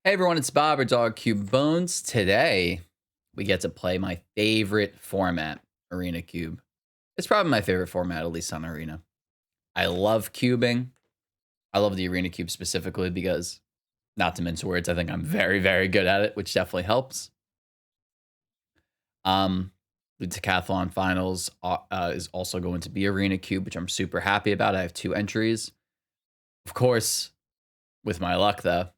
Hey everyone, it's Bob or Dog Cube Bones. Today, we get to play my favorite format, Arena Cube. It's probably my favorite format, at least on Arena. I love cubing. I love the Arena Cube specifically because, not to mince words, I think I'm very, very good at it, which definitely helps. The Decathlon Finals is also going to be Arena Cube, which I'm super happy about. I have 2 entries. Of course, with my luck, though,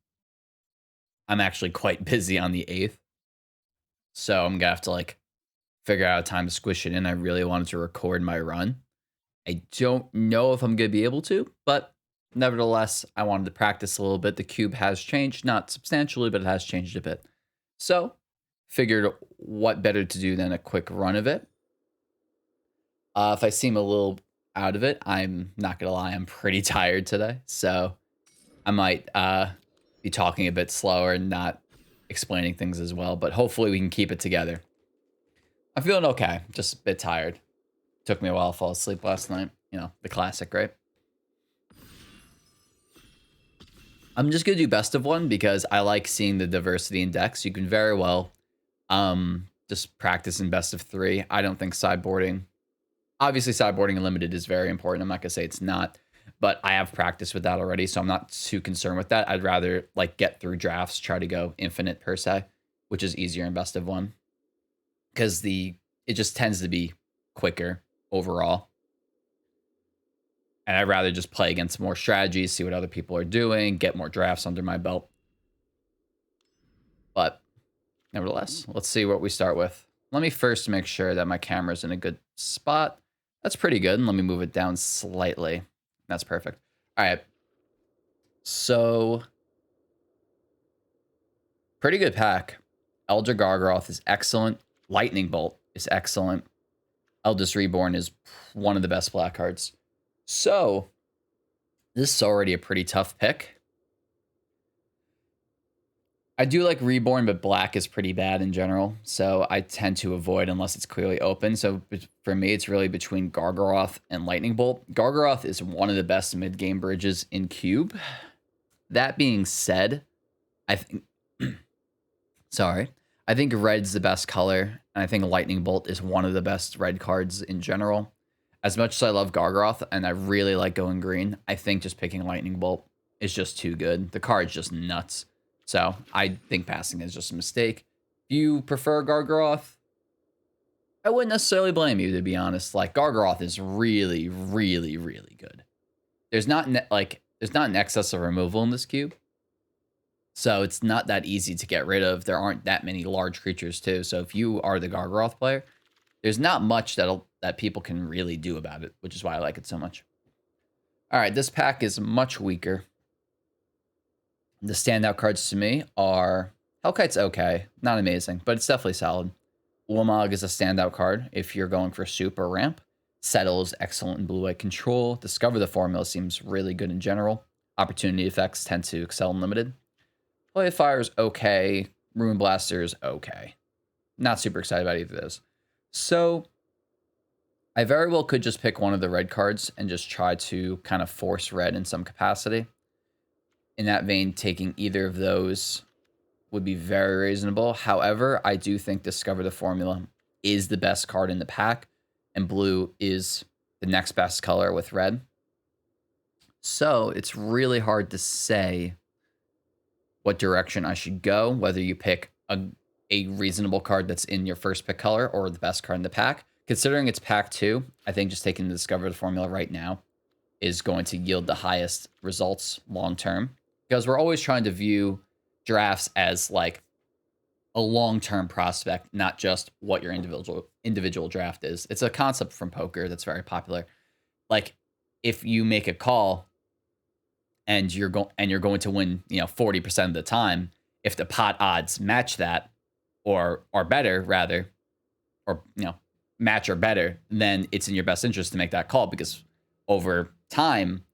I'm actually quite busy on the 8th. So I'm gonna have to figure out a time to squish it in. I really wanted to record my run. I don't know if I'm gonna be able to, but nevertheless, I wanted to practice a little bit. The cube has changed, not substantially, but it has changed a bit. So figured what better to do than a quick run of it. If I seem a little out of it, I'm not gonna lie, I'm pretty tired today. So I might be talking a bit slower and not explaining things as well, but hopefully we can keep it together. I'm feeling okay, just a bit tired. Took me a while to fall asleep last night. You know, the classic, right? I'm just gonna do best of one because I like seeing the diversity in decks. You can very well just practice in best of 3. I don't think sideboarding, obviously sideboarding and limited is very important. I'm not gonna say it's not, but I have practiced with that already, so I'm not too concerned with that. I'd rather get through drafts, try to go infinite per se, which is easier in best of 1 because it just tends to be quicker overall. And I'd rather just play against more strategies, see what other people are doing, get more drafts under my belt. But nevertheless, let's see what we start with. Let me first make sure that my camera's in a good spot. That's pretty good. And let me move it down slightly. That's perfect. All right. So, pretty good pack. Elder Gargaroth is excellent. Lightning Bolt is excellent. Eldest Reborn is one of the best black cards. So, this is already a pretty tough pick. I do like Reborn, but black is pretty bad in general. So, I tend to avoid unless it's clearly open. So, for me, it's really between Gargaroth and Lightning Bolt. Gargaroth is one of the best mid-game bridges in Cube. That being said, I think... sorry. I think red's the best color, and I think Lightning Bolt is one of the best red cards in general. As much as I love Gargaroth, and I really like going green, I think just picking Lightning Bolt is just too good. The card's just nuts. So I think passing is just a mistake. If you prefer Gargaroth, I wouldn't necessarily blame you, to be honest. Gargaroth is really, really, really good. There's not an excess of removal in this cube. So it's not that easy to get rid of. There aren't that many large creatures too. So if you are the Gargaroth player, there's not much that people can really do about it, which is why I like it so much. All right, this pack is much weaker. The standout cards to me are Hellkite's okay, not amazing, but it's definitely solid. Ulamog is a standout card if you're going for soup or ramp. Settle is excellent in blue-white control. Discover the Formula seems really good in general. Opportunity effects tend to excel in limited. Play of Fire is okay. Ruin Blaster is okay. Not super excited about either of those. So I very well could just pick one of the red cards and just try to kind of force red in some capacity. In that vein, taking either of those would be very reasonable. However, I do think Discover the Formula is the best card in the pack, and blue is the next best color with red. So it's really hard to say what direction I should go, whether you pick a reasonable card that's in your first pick color or the best card in the pack. Considering it's pack 2, I think just taking the Discover the Formula right now is going to yield the highest results long term, because we're always trying to view drafts as a long-term prospect, not just what your individual draft is. It's a concept from poker that's very popular. If you make a call and you're going to win, 40% of the time, if the pot odds match that or are better rather, or match or better, then it's in your best interest to make that call, because over time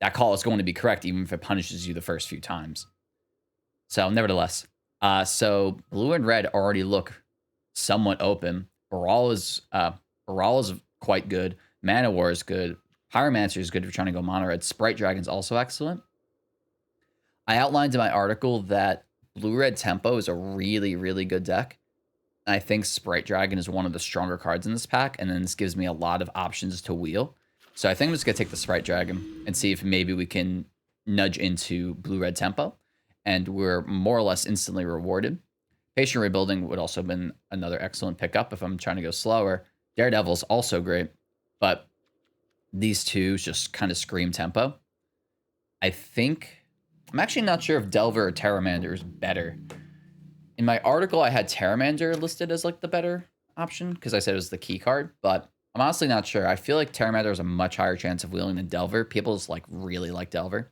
that call is going to be correct even if it punishes you the first few times. So nevertheless, so blue and red already look somewhat open. Baral is quite good. Mana War is good. Pyromancer is good if you're trying to go mono red. Sprite Dragon's also excellent. I outlined in my article that Blue-red Tempo is a really, really good deck. And I think Sprite Dragon is one of the stronger cards in this pack, and then this gives me a lot of options to wheel. So I think I'm just going to take the Sprite Dragon and see if maybe we can nudge into Blue-red Tempo, and we're more or less instantly rewarded. Patient Rebuilding would also have been another excellent pickup if I'm trying to go slower. Daredevil's also great, but these two just kind of scream tempo. I think... I'm actually not sure if Delver or Terramander is better. In my article, I had Terramander listed as like the better option because I said it was the key card, but I'm honestly not sure. I feel like Terramander has a much higher chance of wheeling than Delver. People just like really like Delver.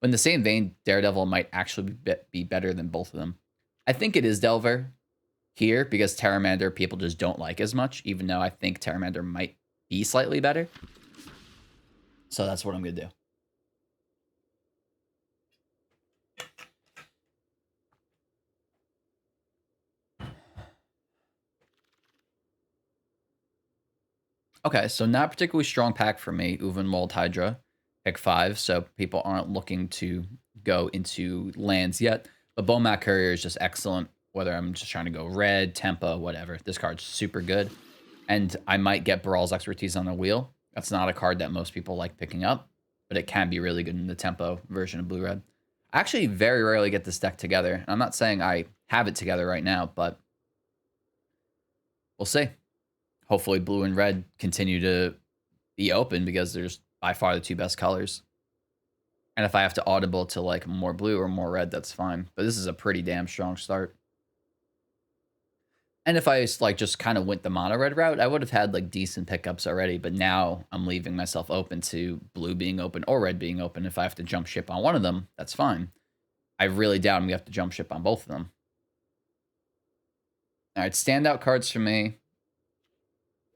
But in the same vein, Daredevil might actually be better than both of them. I think it is Delver here because Terramander people just don't like as much, even though I think Terramander might be slightly better. So that's what I'm going to do. Okay, so not particularly strong pack for me. Uvenwald Hydra, pick 5, so people aren't looking to go into lands yet. But Bomat Courier is just excellent, whether I'm just trying to go red, tempo, whatever. This card's super good. And I might get Baral's Expertise on the wheel. That's not a card that most people like picking up, but it can be really good in the tempo version of blue-red. I actually very rarely get this deck together. I'm not saying I have it together right now, but we'll see. Hopefully blue and red continue to be open because there's by far the two best colors. And if I have to audible to like more blue or more red, that's fine. But this is a pretty damn strong start. And if I like just kind of went the mono red route, I would have had like decent pickups already. But now I'm leaving myself open to blue being open or red being open. If I have to jump ship on one of them, that's fine. I really doubt we have to jump ship on both of them. All right, standout cards for me.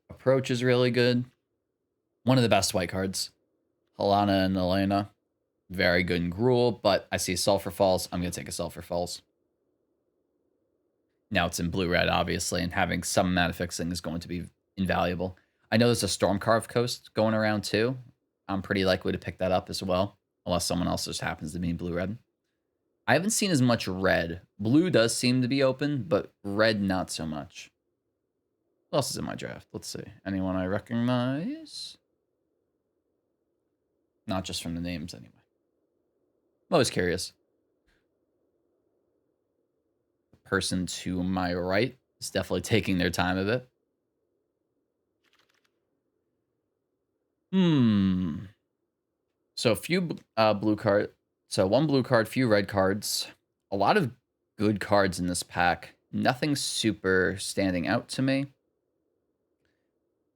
Approach is really good. One of the best white cards. Halana and Elena. Very good in Gruul, but I see Sulfur Falls. I'm going to take a Sulfur Falls. Now it's in blue-red, obviously, and having some amount of fixing is going to be invaluable. I know there's a Stormcarved Coast going around, too. I'm pretty likely to pick that up as well, unless someone else just happens to be in blue-red. I haven't seen as much red. Blue does seem to be open, but red not so much. What else is in my draft? Let's see. Anyone I recognize? Not just from the names, anyway. I'm always curious. The person to my right is definitely taking their time a bit. So a few blue cards. So one blue card, few red cards. A lot of good cards in this pack. Nothing super standing out to me.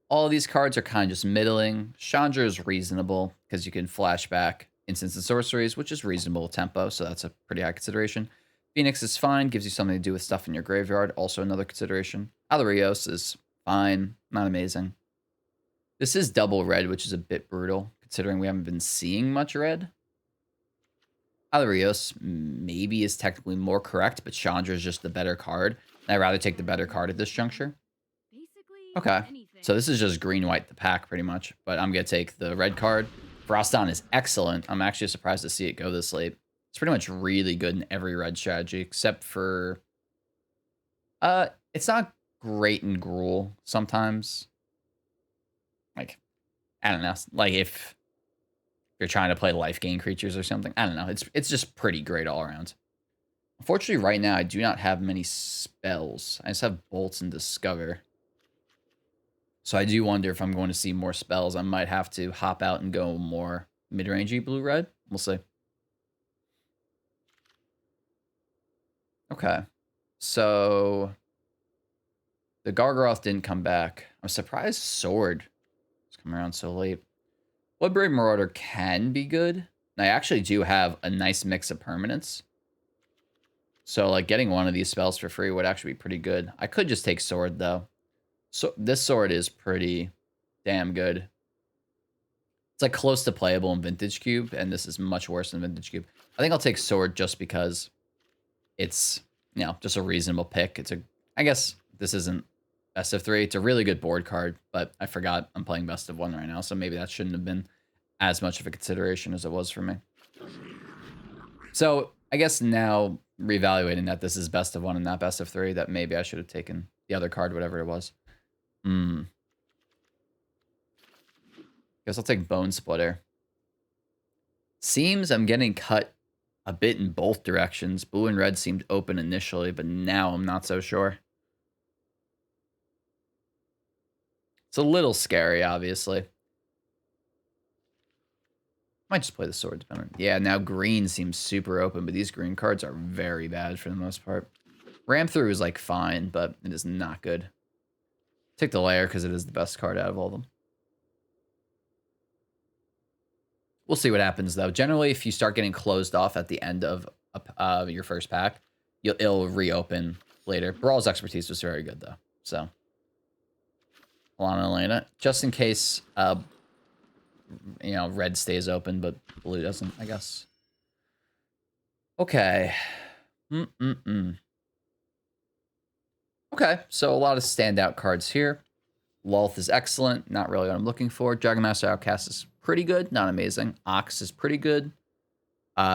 All of these cards are kind of just middling. Chandra is reasonable because you can flashback instants and sorceries, which is reasonable tempo, so that's a pretty high consideration. Phoenix is fine, gives you something to do with stuff in your graveyard, also another consideration. Alarios is fine, not amazing. This is double red, which is a bit brutal, considering we haven't been seeing much red. Alarios maybe is technically more correct, but Chandra is just the better card. I'd rather take the better card at this juncture. Okay, so this is just green-white, the pack, pretty much. But I'm going to take the red card. Froston is excellent. I'm actually surprised to see it go this late. It's pretty much really good in every red strategy, except for... it's not great in Gruul sometimes. Like, I don't know. Like, if you're trying to play life gain creatures or something. I don't know. It's just pretty great all around. Unfortunately, right now, I do not have many spells. I just have Bolts and Discover. So I do wonder if I'm going to see more spells. I might have to hop out and go more mid-rangey blue-red. We'll see. Okay. So the Gargaroth didn't come back. I'm surprised Sword is coming around so late. Bloodbraid Marauder can be good. And I actually do have a nice mix of permanents. So like getting one of these spells for free would actually be pretty good. I could just take Sword though. So this Sword is pretty damn good. It's like close to playable in Vintage Cube, and this is much worse than Vintage Cube. I think I'll take Sword just because it's, you know, just a reasonable pick. It's a, I guess this isn't best of 3. It's a really good board card, but I forgot I'm playing best of 1 right now, so maybe that shouldn't have been as much of a consideration as it was for me. So I guess now reevaluating that this is best of one and not best of three, that maybe I should have taken the other card, whatever it was. Guess I'll take Bone Splitter. Seems I'm getting cut a bit in both directions. Blue and red seemed open initially, but now I'm not so sure. It's a little scary, obviously. Might just play the sword dependent. Yeah, now green seems super open, but these green cards are very bad for the most part. Ram through is like fine, but it is not good. Take the layer because it is the best card out of all of them. We'll see what happens though. Generally, if you start getting closed off at the end of your first pack, it'll reopen later. Brawl's expertise was very good though. So, Alana and Elena, just in case, you know, red stays open, but blue doesn't, I guess. Okay. Okay, so a lot of standout cards here. Lulth is excellent. Not really what I'm looking for. Dragon Master Outcast is pretty good. Not amazing. Ox is pretty good.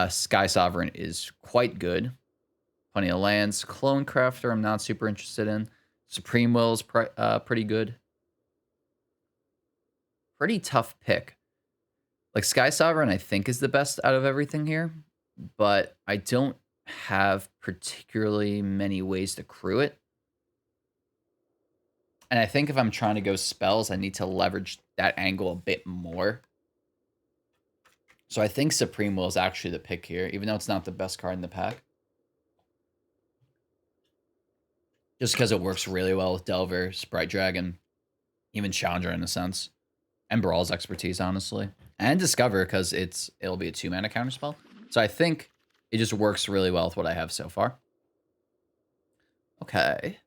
Sky Sovereign is quite good. Plenty of lands. Clone Crafter I'm not super interested in. Supreme Will is pretty good. Pretty tough pick. Like, Sky Sovereign I think is the best out of everything here. But I don't have particularly many ways to crew it. And I think if I'm trying to go spells, I need to leverage that angle a bit more. So I think Supreme Will is actually the pick here, even though it's not the best card in the pack. Just because it works really well with Delver, Sprite Dragon, even Challenger in a sense. And Brawl's expertise, honestly. And Discover, because it'll be a 2-mana counterspell. So I think it just works really well with what I have so far. Okay.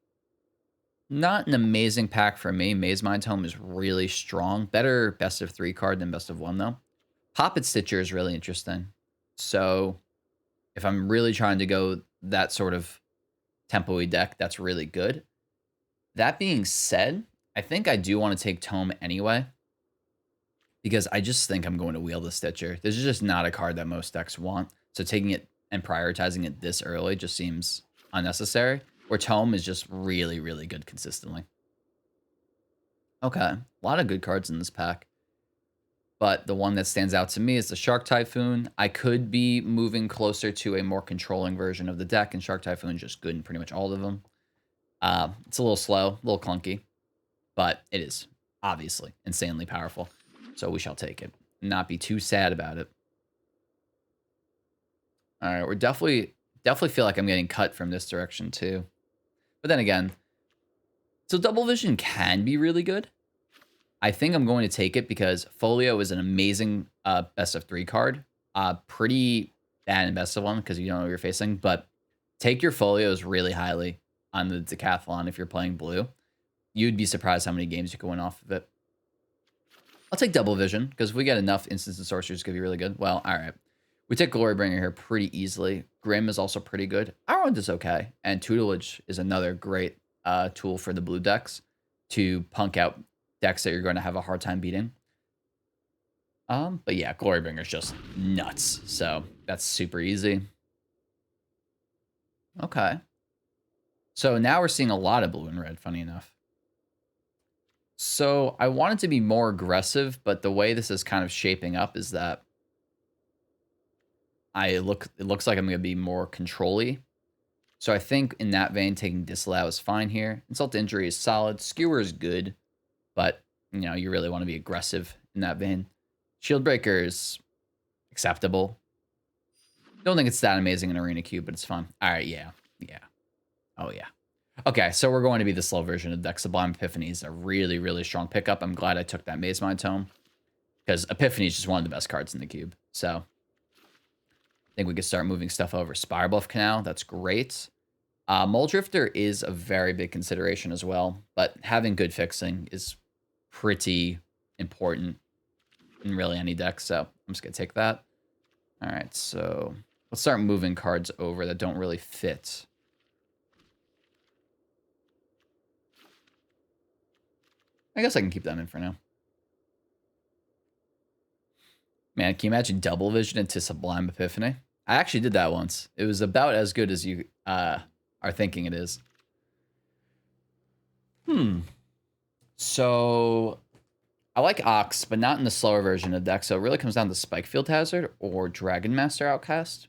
Not an amazing pack for me. Maze Mind Tome is really strong. Better best of 3 card than best of 1, though. Poppet Stitcher is really interesting. So if I'm really trying to go that sort of tempo-y deck, that's really good. That being said, I think I do want to take Tome anyway. Because I just think I'm going to wheel the Stitcher. This is just not a card that most decks want. So taking it and prioritizing it this early just seems unnecessary. Where Tome is just really, really good consistently. Okay, a lot of good cards in this pack. But the one that stands out to me is the Shark Typhoon. I could be moving closer to a more controlling version of the deck, and Shark Typhoon is just good in pretty much all of them. It's a little slow, a little clunky, but it is obviously insanely powerful. So we shall take it. Not be too sad about it. All right, we're definitely feel like I'm getting cut from this direction too. But then again, so Double Vision can be really good. I think I'm going to take it because Folio is an amazing best of 3 card. Pretty bad in best of 1 because you don't know what you're facing. But take your Folios really highly on the Decathlon if you're playing blue. You'd be surprised how many games you can win off of it. I'll take Double Vision because if we get enough instants and sorceries, it's going to be really good. Well, all right. We take Glorybringer here pretty easily. Grim is also pretty good. Arrowhunt is okay. And Tutelage is another great tool for the blue decks to punk out decks that you're going to have a hard time beating. But yeah, Glorybringer is just nuts. So that's super easy. Okay. So now we're seeing a lot of blue and red, funny enough. So I wanted to be more aggressive, but the way this is kind of shaping up is that it looks like I'm going to be more control-y. So I think in that vein, taking Disallow is fine here. Insult to Injury is solid. Skewer is good, but you know, you really want to be aggressive in that vein. Shield Breaker is acceptable. Don't think it's that amazing in Arena Cube, but it's fun. All right, yeah. Oh, yeah. Okay, so we're going to be the slow version of the deck. Sublime Epiphany is a really, really strong pickup. I'm glad I took that Maze Mind Tome because Epiphany is just one of the best cards in the cube. So I think we could start moving stuff over. Spirebluff Canal, that's great. Muldrifter is a very big consideration as well, but having good fixing is pretty important in really any deck, so I'm just going to take that. All right, so let's start moving cards over that don't really fit. I guess I can keep that in for now. Man, can you imagine Double Vision into Sublime Epiphany? I actually did that once. It was about as good as you are thinking it is. So I like Ox, but not in the slower version of the deck. So it really comes down to Spikefield Hazard or Dragon Master Outcast.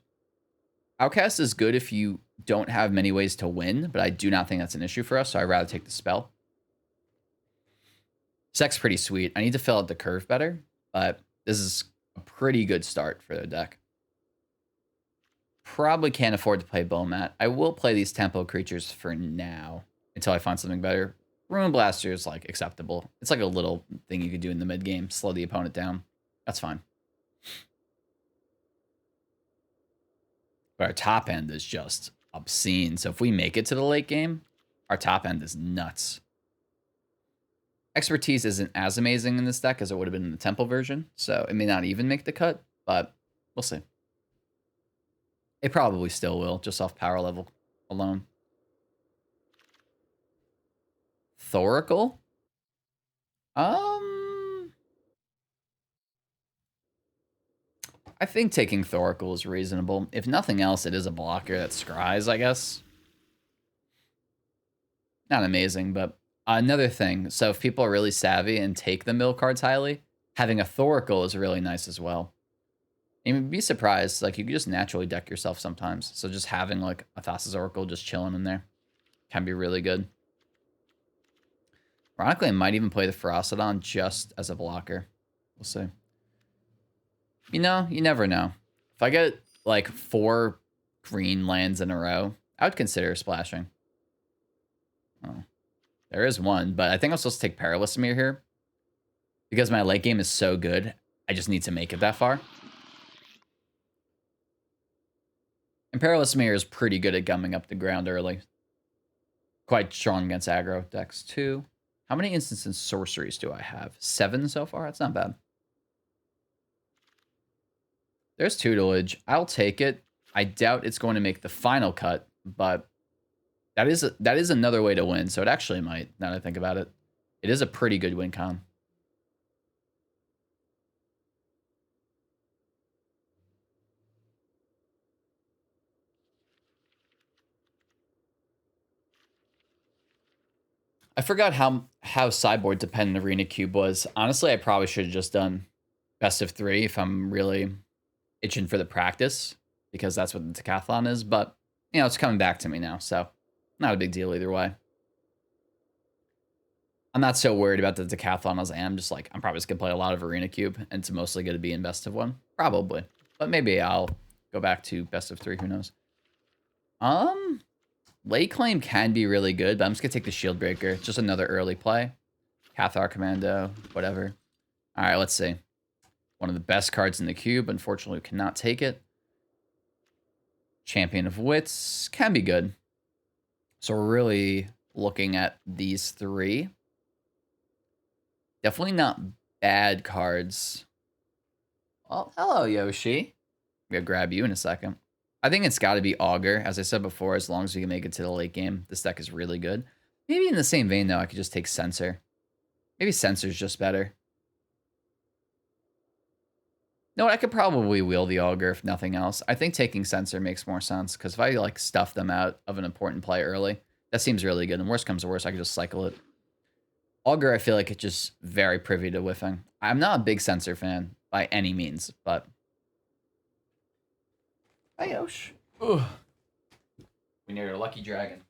Outcast is good if you don't have many ways to win, but I do not think that's an issue for us, so I'd rather take the spell. Sec's pretty sweet. I need to fill out the curve better, but this is a pretty good start for the deck. Probably can't afford to play Bowmat. I will play these tempo creatures for now until I find something better. Ruin Blaster is like acceptable. It's like a little thing you could do in the mid game, slow the opponent down. That's fine. But our top end is just obscene. So if we make it to the late game, our top end is nuts. Expertise isn't as amazing in this deck as it would have been in the Temple version, so it may not even make the cut, but we'll see. It probably still will, just off power level alone. Thoracle? I think taking Thoracle is reasonable. If nothing else, it is a blocker that scries, I guess. Not amazing, but another thing. So if people are really savvy and take the mill cards highly, having a Thoracle is really nice as well. And you'd be surprised, like you can just naturally deck yourself sometimes. So just having like a Thassa's Oracle just chilling in there can be really good. Ironically, I might even play the Ferocidon just as a blocker. We'll see. You know, you never know. If I get like 4 green lands in a row, I would consider splashing. Oh, there is one, but I think I'm supposed to take Perilous Mirror here. Because my late game is so good, I just need to make it that far. And Perilous Mirror is pretty good at gumming up the ground early. Quite strong against aggro decks too. How many instants and sorceries do I have? 7 so far? That's not bad. There's tutelage. I'll take it. I doubt it's going to make the final cut, but that is another way to win. So it actually might, now that I think about it. It is a pretty good win con. I forgot how sideboard dependent Arena Cube was. Honestly, I probably should have just done best of 3 if I'm really itching for the practice, because that's what the decathlon is. But, you know, it's coming back to me now, so not a big deal either way. I'm not so worried about the decathlon as I am just like, I'm probably just going to play a lot of Arena Cube, and it's mostly going to be in best of 1. Probably. But maybe I'll go back to best of 3, who knows. Late Claim can be really good, but I'm just going to take the Shield Breaker. Just another early play. Cathar Commando, whatever. All right, let's see. One of the best cards in the cube. Unfortunately, we cannot take it. Champion of Wits can be good. So we're really looking at these 3. Definitely not bad cards. Well, hello, Yoshi. I'm going to grab you in a second. I think it's got to be Augur. As I said before, as long as we can make it to the late game, this deck is really good. Maybe in the same vein, though, I could just take Censor. Maybe Censor's just better. No, I could probably wheel the Augur if nothing else. I think taking Censor makes more sense, because if I like stuff them out of an important play early, that seems really good. And worst comes to worst, I can just cycle it. Augur, I feel like it's just very privy to whiffing. I'm not a big Censor fan by any means, but... Hi, Yosh. Ooh. We neared a lucky dragon.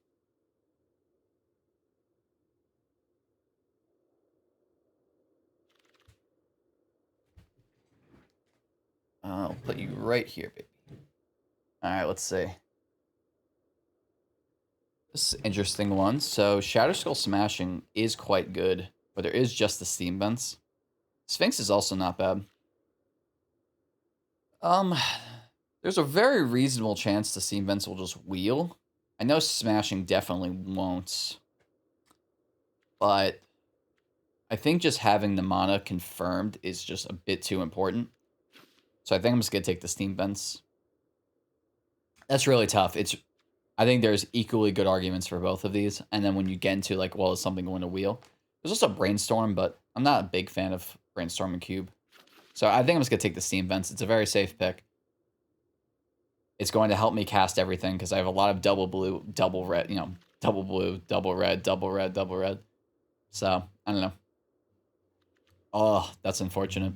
I'll put you right here, baby. All right, let's see. This is an interesting one. So Shatterskull Smashing is quite good, but there is just the Steam Vents. Sphinx is also not bad. There's a very reasonable chance the Steam Vents will just wheel. I know Smashing definitely won't. But I think just having the mana confirmed is just a bit too important. So I think I'm just going to take the Steam Vents. That's really tough. I think there's equally good arguments for both of these. And then when you get into, like, well, is something going to wheel? There's also Brainstorm, but I'm not a big fan of Brainstorm and Cube. So I think I'm just going to take the Steam Vents. It's a very safe pick. It's going to help me cast everything because I have a lot of double blue, double red, you know, double blue, double red, double red, double red. So, I don't know. Oh, that's unfortunate.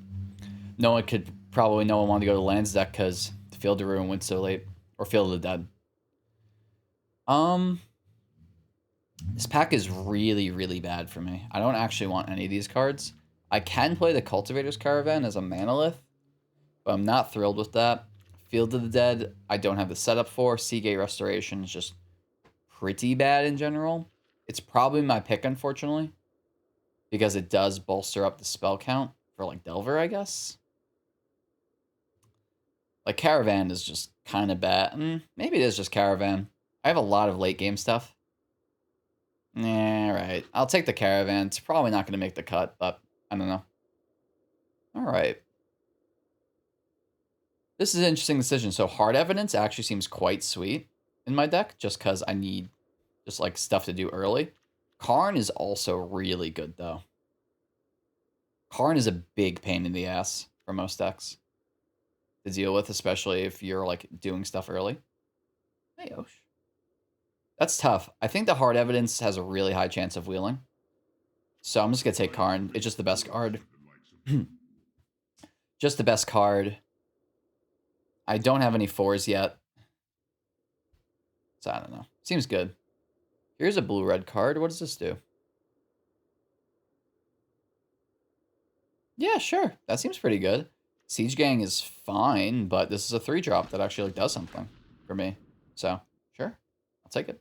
No one wanted to go to lands deck because the Field of Ruin went so late. Or Field of the Dead. This pack is really, really bad for me. I don't actually want any of these cards. I can play the Cultivator's Caravan as a Manalith, but I'm not thrilled with that. Field of the Dead, I don't have the setup for. Seagate Restoration is just pretty bad in general. It's probably my pick, unfortunately, because it does bolster up the spell count for, like, Delver, I guess. Like, Caravan is just kind of bad. Maybe it is just Caravan. I have a lot of late game stuff. Yeah, right. I'll take the Caravan. It's probably not going to make the cut, but I don't know. All right. This is an interesting decision. So Hard Evidence actually seems quite sweet in my deck just because I need just like stuff to do early. Karn is also really good though. Karn is a big pain in the ass for most decks to deal with, especially if you're like doing stuff early. Hey, Osh. That's tough. I think the Hard Evidence has a really high chance of wheeling. So I'm just going to take Karn. It's just the best card. Just the best card. I don't have any 4s yet. So I don't know. Seems good. Here's a blue-red card. What does this do? Yeah, sure. That seems pretty good. Siege Gang is fine, but this is a 3-drop that actually like, does something for me. So, sure. I'll take it.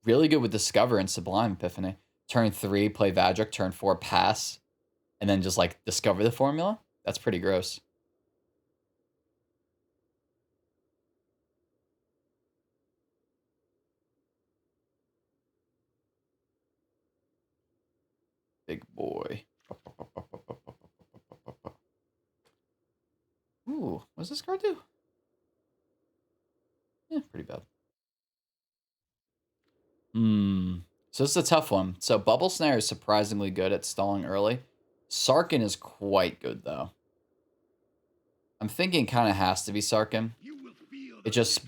Really good with Discover and Sublime Epiphany. Turn 3, play Vadrik. Turn 4, pass. And then just, like, discover the formula. That's pretty gross. Big boy. Ooh, what does this card do? Yeah, pretty bad. So this is a tough one. So Bubble Snare is surprisingly good at stalling early. Sarkin is quite good, though. I'm thinking kind of has to be Sarkin. It's just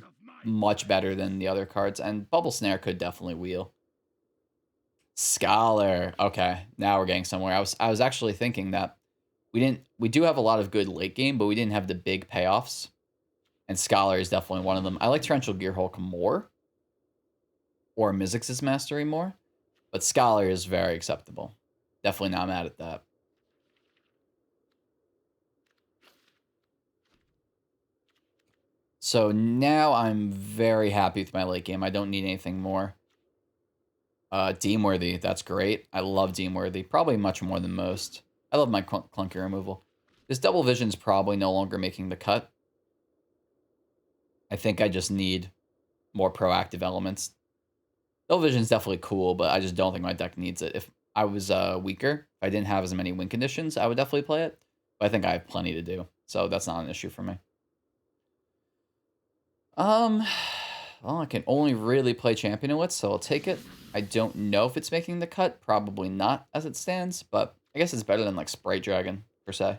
much better than the other cards, and Bubble Snare could definitely wheel. Scholar. Okay, now we're getting somewhere. I was actually thinking that we do have a lot of good late game, but we didn't have the big payoffs. And Scholar is definitely one of them. I like Torrential Gearhulk more, or Mizzix's Mastery more, but Scholar is very acceptable. Definitely not mad at that. So now I'm very happy with my late game. I don't need anything more. Deemworthy, that's great. I love Deemworthy, probably much more than most. I love my clunky removal. This Double Vision's probably no longer making the cut. I think I just need more proactive elements. Double Vision's definitely cool, but I just don't think my deck needs it. If I was weaker, if I didn't have as many win conditions, I would definitely play it. But I think I have plenty to do, so that's not an issue for me. Well, I can only really play Champion with, so I'll take it. I don't know if it's making the cut. Probably not as it stands, but I guess it's better than like Sprite Dragon, per se.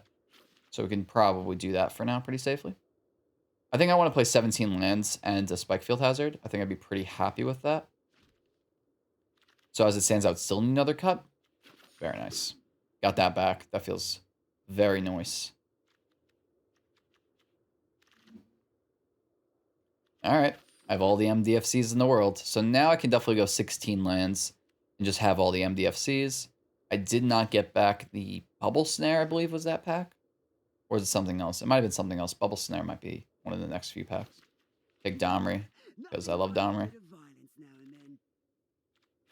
So we can probably do that for now pretty safely. I think I want to play 17 lands and a Spike Field Hazard. I think I'd be pretty happy with that. So as it stands out, still need another cut. Very nice. Got that back. That feels very nice. All right. I have all the MDFCs in the world. So now I can definitely go 16 lands and just have all the MDFCs. I did not get back the Bubble Snare, I believe was that pack. Or is it something else? It might have been something else. Bubble Snare might be one of the next few packs. Take Domri, because I love Domri.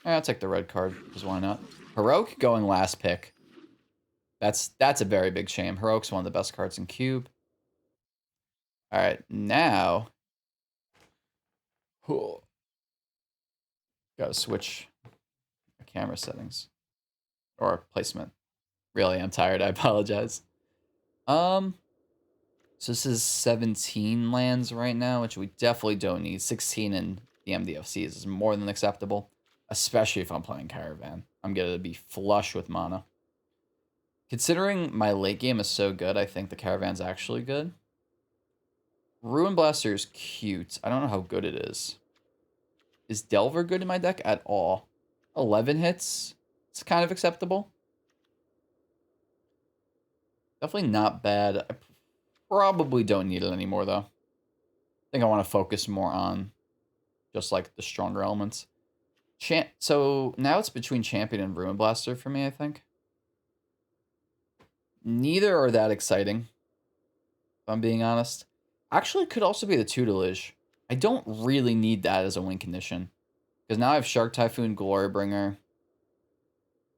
I'll take the red card, because why not? Heroic going last pick. That's a very big shame. Heroic's one of the best cards in Cube. All right, now... Gotta switch my camera settings. Or placement. Really, I'm tired. I apologize. So this is 17 lands right now, which we definitely don't need. 16 in the MDFCs is more than acceptable, especially if I'm playing Caravan. I'm going to be flush with mana. Considering my late game is so good, I think the Caravan's actually good. Ruin Blaster is cute. I don't know how good it is. Is Delver good in my deck at all? 11 hits. It's kind of acceptable. Definitely not bad. I probably don't need it anymore, though. I think I want to focus more on just, like, the stronger elements. So, now it's between Champion and Ruin Blaster for me, I think. Neither are that exciting, if I'm being honest. Actually, it could also be the Tutelage. I don't really need that as a win condition. Because now I have Shark Typhoon, Glorybringer,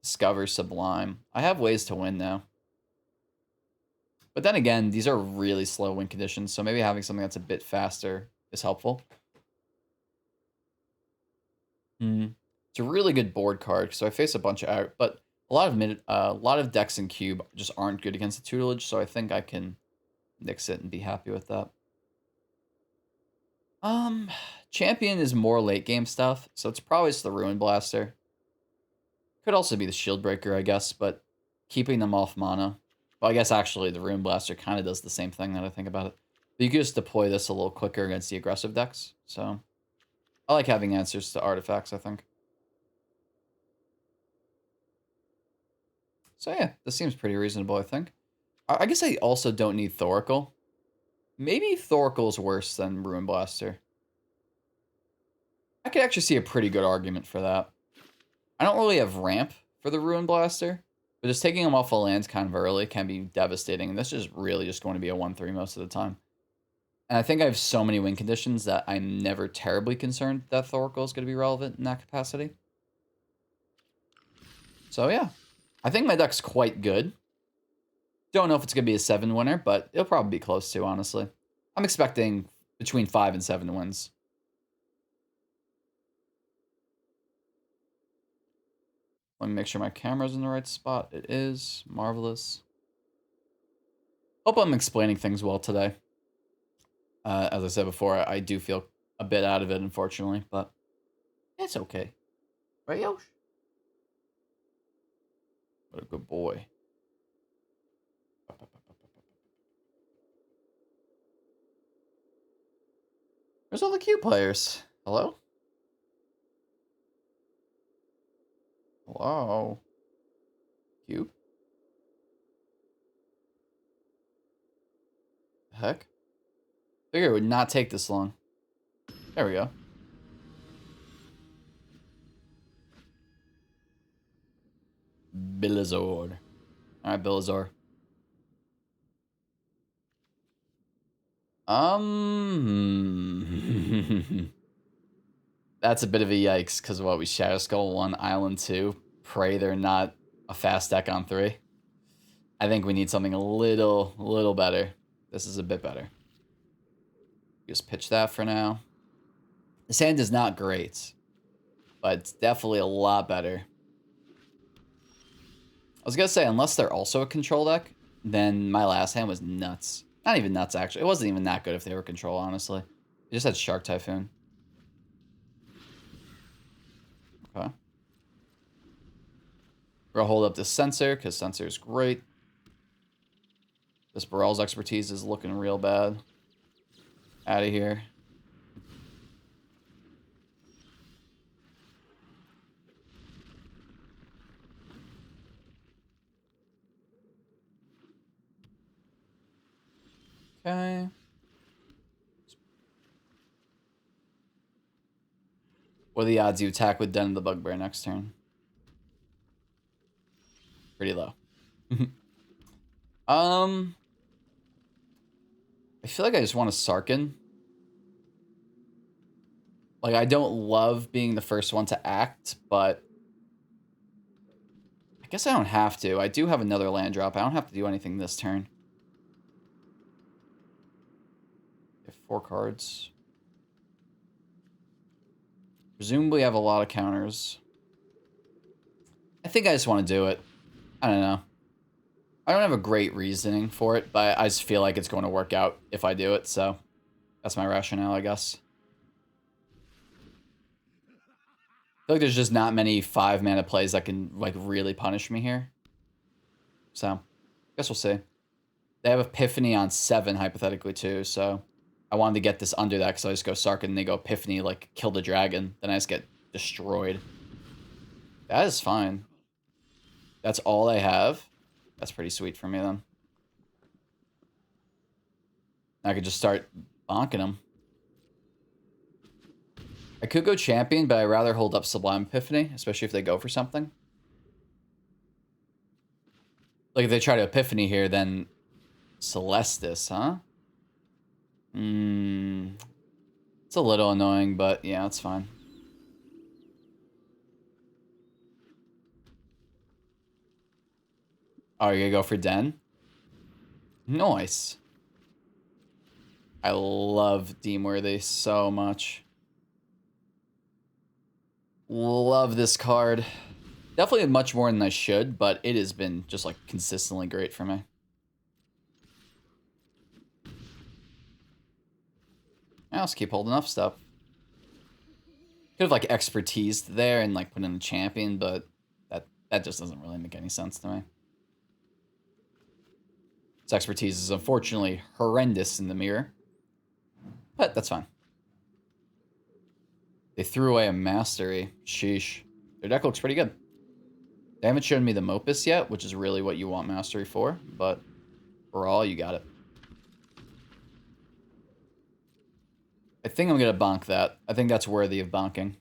Discover, Sublime. I have ways to win now. But then again, these are really slow win conditions, so maybe having something that's a bit faster is helpful. It's a really good board card, so I face a bunch of out, but a lot of decks in Cube just aren't good against the Tutelage, so I think I can nix it and be happy with that. Champion is more late game stuff, so it's probably just the Ruin Blaster. Could also be the Shield Breaker, I guess, but keeping them off mana. Well, I guess actually the Ruin Blaster kind of does the same thing now that I think about it. But you could just deploy this a little quicker against the aggressive decks, so I like having answers to artifacts, I think. So yeah, this seems pretty reasonable, I think. I guess I also don't need Thoracle. Maybe Thoracle is worse than Ruin Blaster. I could actually see a pretty good argument for that. I don't really have ramp for the Ruin Blaster, but just taking them off of lands kind of early can be devastating, and this is really just going to be a 1-3 most of the time. And I think I have so many win conditions that I'm never terribly concerned that Thoracle is going to be relevant in that capacity. So yeah, I think my deck's quite good. Don't know if it's going to be a 7 winner, but it'll probably be close to, honestly. I'm expecting between 5 and 7 wins. Let me make sure my camera's in the right spot. It is. Marvelous. Hope I'm explaining things well today. As I said before, I do feel a bit out of it, unfortunately, but it's okay. Right, Yosh? What a good boy. Where's all the Q players? Hello? Hello? Q? The heck? Figure it would not take this long. There we go. Bilizord. Alright, Bilizor. That's a bit of a yikes, because what, we Shadow Skull 1, Island 2. Pray they're not a fast deck on 3. I think we need something a little better. This is a bit better. Just pitch that for now. This hand is not great, but it's definitely a lot better. I was gonna say, unless they're also a control deck, then my last hand was nuts. Not even nuts, actually. It wasn't even that good if they were control, honestly. It just had Shark Typhoon. Okay. We're gonna hold up this Sensor, because Sensor is great. This Barrel's expertise is looking real bad. Out of here. Okay. What are the odds you attack with Den of the Bugbear next turn? Pretty low. I feel like I just want to Sarkin. Like, I don't love being the first one to act, but I guess I don't have to. I do have another land drop. I don't have to do anything this turn. I have 4 cards. Presumably I have a lot of counters. I think I just want to do it. I don't know. I don't have a great reasoning for it, but I just feel like it's going to work out if I do it, so that's my rationale, I guess. I feel like there's just not many 5-mana plays that can, like, really punish me here. So, I guess we'll see. They have Epiphany on 7, hypothetically, too, so I wanted to get this under that because I just go Sark and they go Epiphany, like kill the dragon. Then I just get destroyed. That is fine. That's all I have. That's pretty sweet for me then. I could just start bonking them. I could go Champion, but I'd rather hold up Sublime Epiphany, especially if they go for something. Like if they try to Epiphany here, then Celestis, huh? It's a little annoying, but yeah, it's fine. Oh, you're gonna go for Den? Nice. I love Deemworthy so much. Love this card. Definitely much more than I should, but it has been just like consistently great for me. I'll just keep holding up stuff. Could have like expertise there and like put in a champion, but that just doesn't really make any sense to me. Its expertise is unfortunately horrendous in the mirror, but that's fine. They threw away a mastery. Sheesh. Their deck looks pretty good. They haven't shown me the Mopus yet, which is really what you want mastery for, but for all, you got it. I think I'm going to bonk that. I think that's worthy of bonking.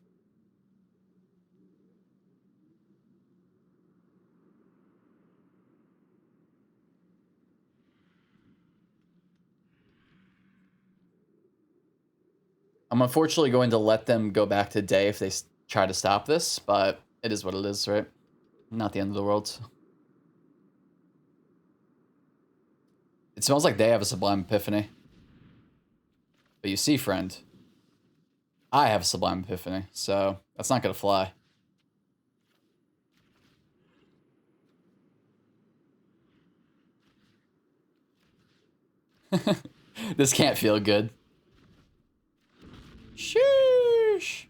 I'm unfortunately going to let them go back to day if they try to stop this, but it is what it is, right? Not the end of the world. It smells like they have a Sublime Epiphany. But you see, friend, I have a Sublime Epiphany, so that's not going to fly. This can't feel good. Sheesh.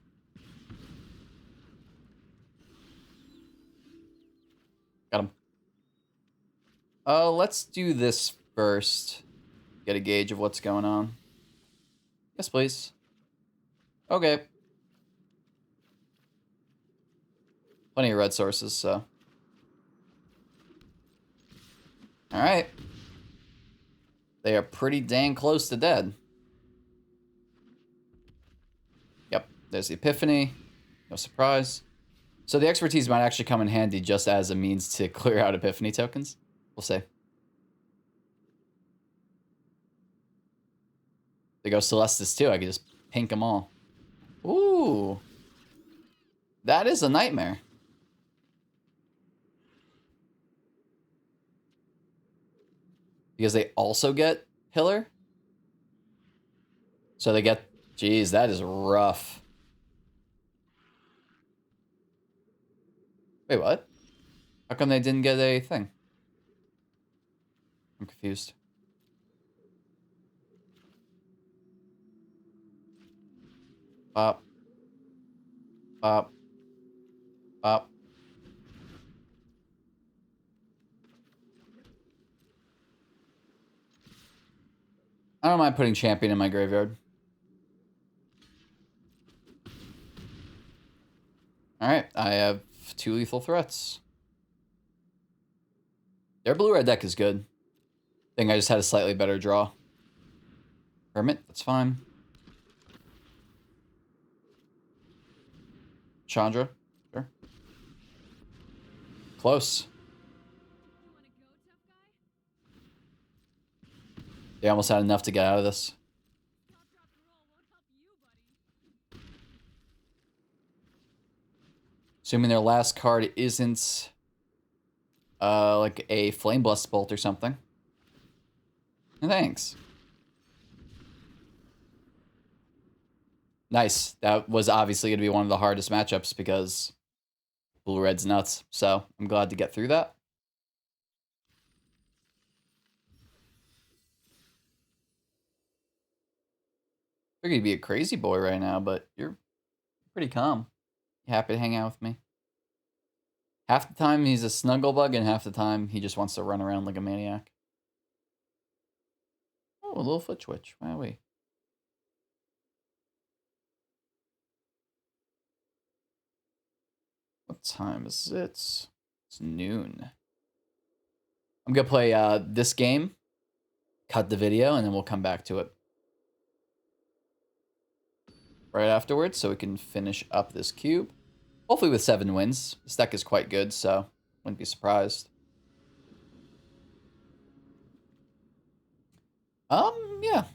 Got him. Let's do this first. Get a gauge of what's going on. Yes, please. Okay. Plenty of red sources, so. Alright. They are pretty dang close to dead. Yep, there's the Epiphany. No surprise. So the expertise might actually come in handy just as a means to clear out Epiphany tokens. We'll see. They go Celestis too. I could just pink them all. Ooh. That is a nightmare. Because they also get Pillar. So they get... Jeez, that is rough. Wait, what? How come they didn't get a thing? I'm confused. Bop. Bop. Bop. I don't mind putting Champion in my graveyard. Alright, I have 2 lethal threats. Their blue-red deck is good. I think I just had a slightly better draw. Hermit, that's fine. Chandra, sure. Close. They almost had enough to get out of this. Assuming their last card isn't like a Flame Blast Bolt or something. Thanks. Nice. That was obviously going to be one of the hardest matchups because blue-red's nuts. So I'm glad to get through that. You're going to be a crazy boy right now, but you're pretty calm. You happy to hang out with me? Half the time he's a snugglebug, and half the time he just wants to run around like a maniac. Oh, a little foot twitch. Wowee. time is it? It's noon. I'm gonna play this game, cut the video, and then we'll come back to it right afterwards so we can finish up this cube. Hopefully with 7 wins. This deck is quite good, so wouldn't be surprised. Yeah.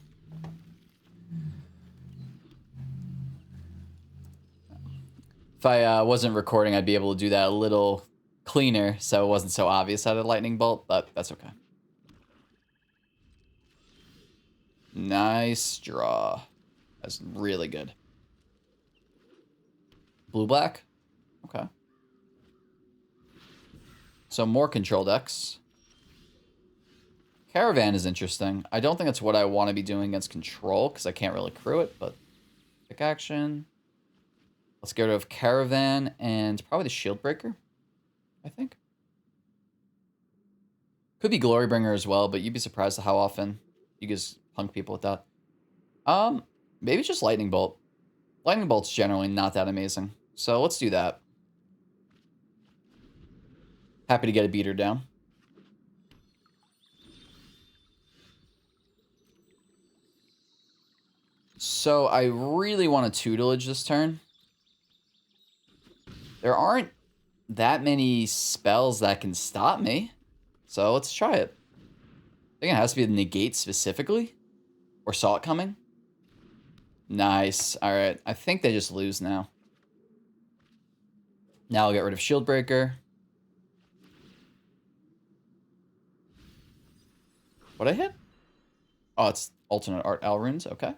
If I wasn't recording, I'd be able to do that a little cleaner so it wasn't so obvious out of lightning bolt, but that's okay. Nice draw. That's really good. Blue-black? Okay. So more control decks. Caravan is interesting. I don't think that's what I want to be doing against control because I can't really crew it, but pick action. Let's get rid of Caravan and probably the Shield Breaker, I think. Could be Glorybringer as well, but you'd be surprised at how often you just punk people with that. Maybe just Lightning Bolt. Lightning Bolt's generally not that amazing. So let's do that. Happy to get a beater down. So I really want to tutelage this turn. There aren't that many spells that can stop me. So let's try it. I think it has to be the negate specifically. Or saw it coming. Nice. All right. I think they just lose now. Now I'll get rid of Shield Breaker. What'd I hit? Oh, it's alternate art Al runes. Okay.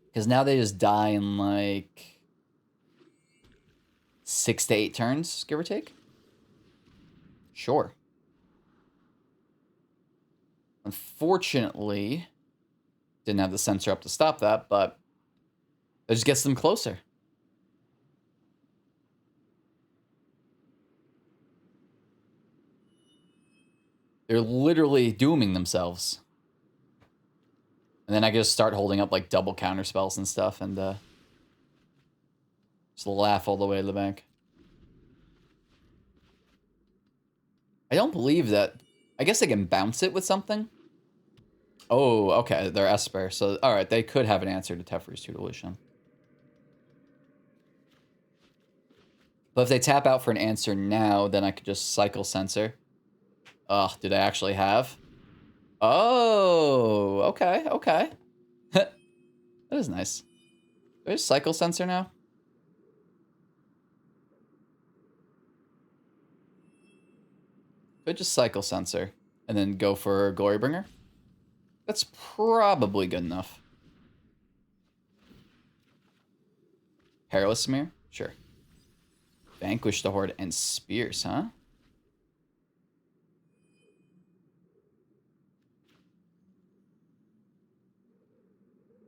Because now they just die in like 6 to 8 turns, give or take. Sure. Unfortunately, didn't have the sensor up to stop that, but it just gets them closer. They're literally dooming themselves. And then I can just start holding up like double counter spells and stuff and just laugh all the way to the bank. I don't believe that. I guess they can bounce it with something. Oh, okay. They're Esper. So, all right. They could have an answer to Teferi's tutelage. But if they tap out for an answer now, then I could just cycle sensor. Ugh, do they actually have? Oh, okay, okay. That is nice. There's cycle sensor now. Could just cycle sensor and then go for Glorybringer. That's probably good enough. Perilous Smear? Sure. Vanquish the Horde and Spears, huh?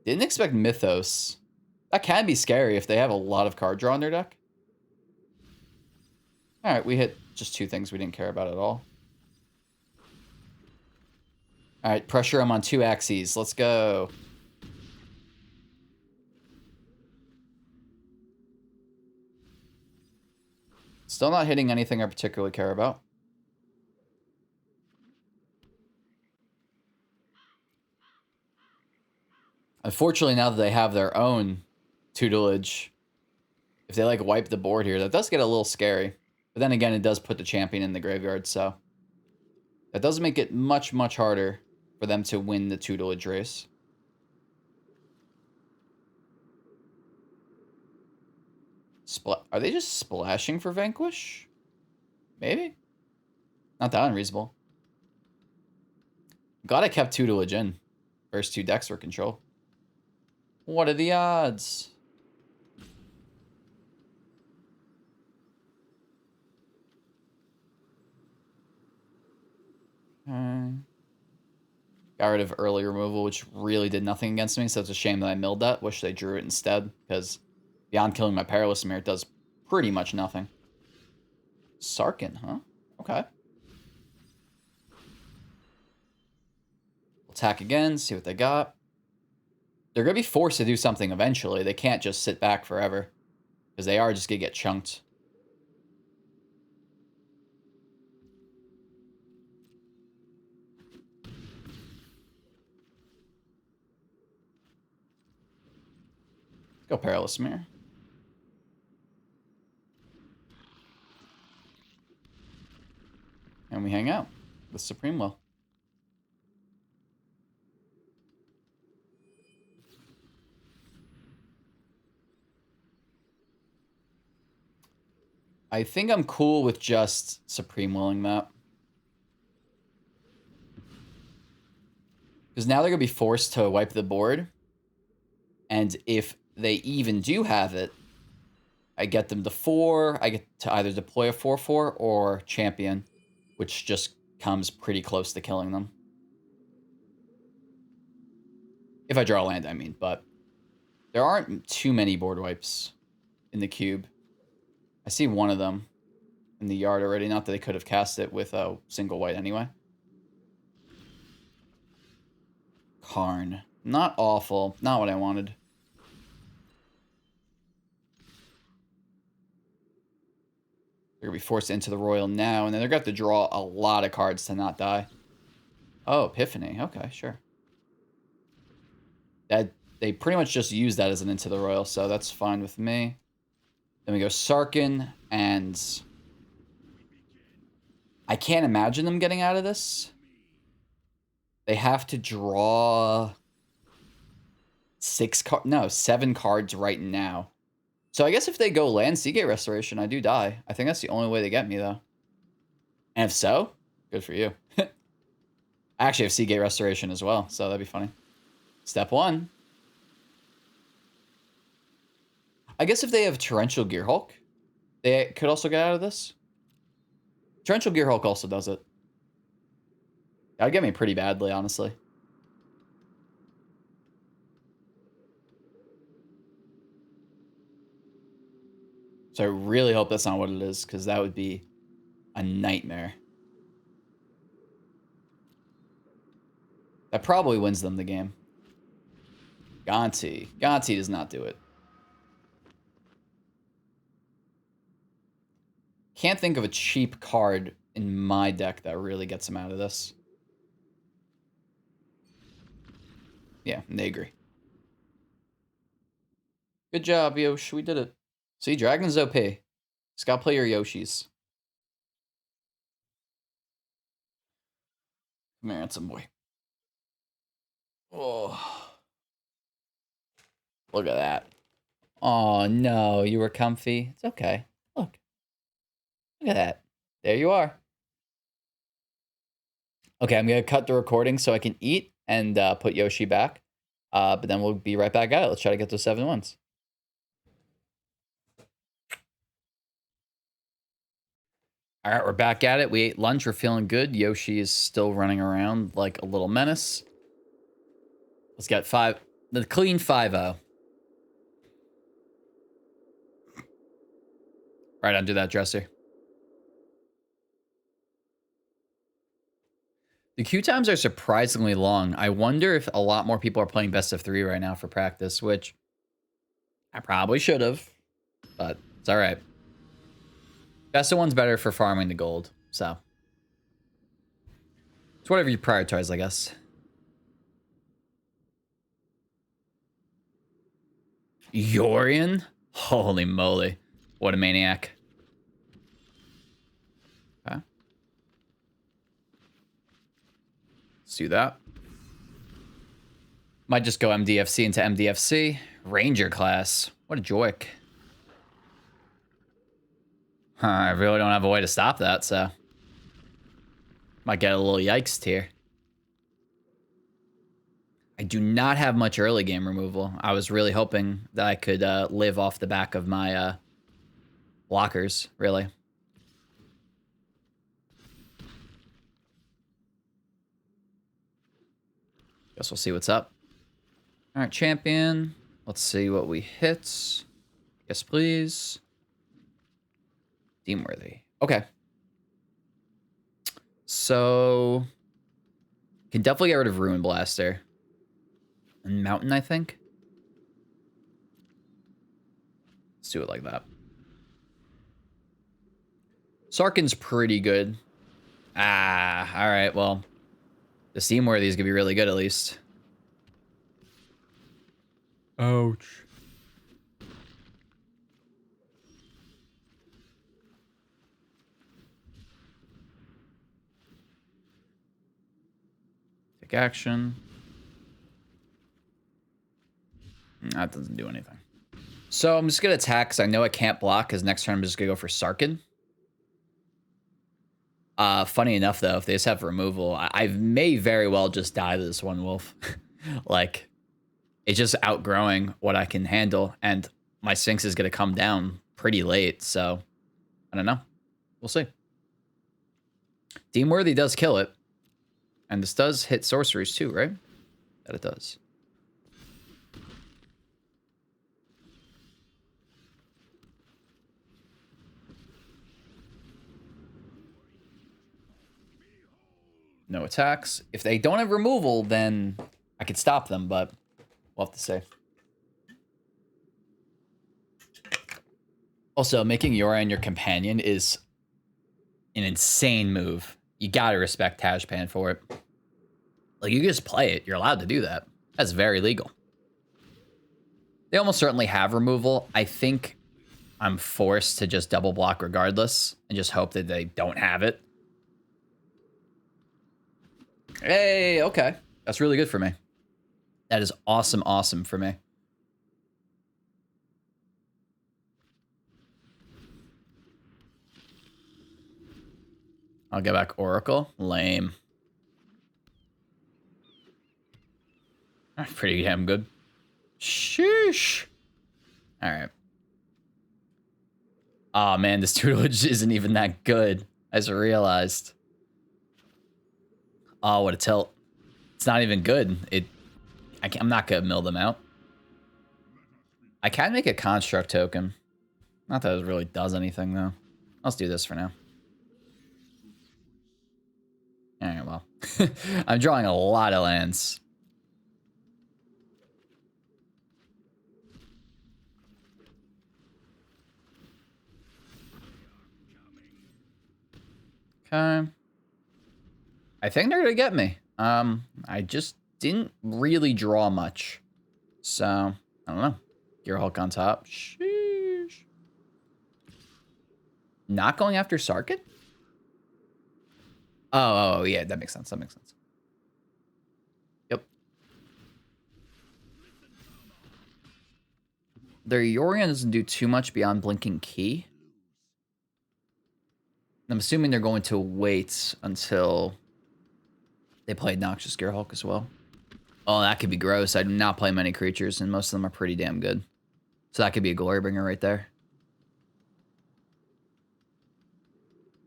Didn't expect Mythos. That can be scary if they have a lot of card draw in their deck. Alright, we hit just 2 things we didn't care about at all. Alright, pressure them on 2 axes. Let's go. Still not hitting anything I particularly care about. Unfortunately, now that they have their own tutelage, if they like wipe the board here, that does get a little scary. But then again, it does put the champion in the graveyard, so that does make it much, much harder for them to win the tutelage race. Are they just splashing for Vanquish? Maybe. Not that unreasonable. Glad I kept tutelage in. First 2 decks were control. What are the odds? Got rid of early removal, which really did nothing against me, so it's a shame that I milled that. Wish they drew it instead, because beyond killing my Perilous Smear, it does pretty much nothing. Sarkin, huh? Okay. Attack again, see what they got. They're going to be forced to do something eventually. They can't just sit back forever. Because they are just going to get chunked. Go Perilous Mirror. And we hang out with Supreme Will. I think I'm cool with just Supreme Willing map. Because now they're going to be forced to wipe the board. And if they even do have it, I get them to 4. I get to either deploy a 4/4 or champion, which just comes pretty close to killing them. If I draw land, I mean. But there aren't too many board wipes in the cube. I see one of them in the yard already. Not that they could have cast it with a single white anyway. Karn. Not awful. Not what I wanted. They're going to be forced into the Royal now, and then they're going to have to draw a lot of cards to not die. Oh, Epiphany. Okay, sure. They pretty much just use that as an Into the Royal, so that's fine with me. Then we go Sarkin, and I can't imagine them getting out of this. They have to draw 7 cards right now. So I guess if they go land Seagate Restoration, I do die. I think that's the only way they get me, though. And if so, good for you. I actually have Seagate Restoration as well, so that'd be funny. Step 1. I guess if they have Torrential Gearhulk, they could also get out of this. Torrential Gearhulk also does it. That would get me pretty badly, honestly. So I really hope that's not what it is, because that would be a nightmare. That probably wins them the game. Gonti. Gonti does not do it. Can't think of a cheap card in my deck that really gets him out of this. Yeah, they agree. Good job, Yosh. We did it. See, Dragon's OP. Just gotta play your Yoshis. Come here, handsome boy. Oh. Look at that. Oh, no. You were comfy. It's okay. Look. Look at that. There you are. Okay, I'm going to cut the recording so I can eat and put Yoshi back. But then we'll be right back at it. Let's try to get those 7 wins. All right, we're back at it. We ate lunch. We're feeling good. Yoshi is still running around like a little menace. Let's get the clean 5-0. Right under that dresser. The queue times are surprisingly long. I wonder if a lot more people are playing best of 3 right now for practice, which I probably should have, but it's all right. Best of 1's better for farming the gold, so it's whatever you prioritize, I guess. Yorion? Holy moly. What a maniac. Okay. Let's do that. Might just go MDFC into MDFC. Ranger class. What a joik. Huh, I really don't have a way to stop that, so might get a little yikes here. I do not have much early game removal. I was really hoping that I could live off the back of my blockers, really. Guess we'll see what's up. All right, champion. Let's see what we hit. Yes, please. Deemworthy. Okay. So can definitely get rid of Ruin Blaster. And Mountain, I think. do it like that. Sarkin's pretty good. Ah, all right. Well, the Steamworthy is gonna be really good at least. Ouch. Take action. That doesn't do anything. So I'm just gonna attack because I know I can't block. Because next turn I'm just gonna go for Sarkin. Funny enough though, if they just have removal, I may very well just die to this one wolf. Like, it's just outgrowing what I can handle, and my Sphinx is gonna come down pretty late. So I don't know. We'll see. Deemworthy does kill it, and this does hit sorceries too, right? That it does. No attacks. If they don't have removal, then I could stop them, but we'll have to see. Also, making Yoran your companion is an insane move. You gotta respect Tajpan for it. Like, you can just play it. You're allowed to do that. That's very legal. They almost certainly have removal. I think I'm forced to just double block regardless and just hope that they don't have it. Hey, okay. That's really good for me. That is awesome, awesome for me. I'll get back Oracle. Lame. That's pretty damn good. Sheesh. All right. Oh, man, this tutelage isn't even that good. I just realized. Oh, what a tilt. It's not even good. I'm not going to mill them out. I can make a construct token. Not that it really does anything, though. Let's do this for now. All right, well. I'm drawing a lot of lands. Okay. I think they're gonna get me. I just didn't really draw much. So, I don't know. Gear Hulk on top. Sheesh. Not going after Sarkin? Oh, yeah, that makes sense. That makes sense. Yep. Their Yorion doesn't do too much beyond Blinking Key. I'm assuming they're going to wait until they play Noxious Gear Hulk as well. Oh, that could be gross. I do not play many creatures, and most of them are pretty damn good. So that could be a Glorybringer right there.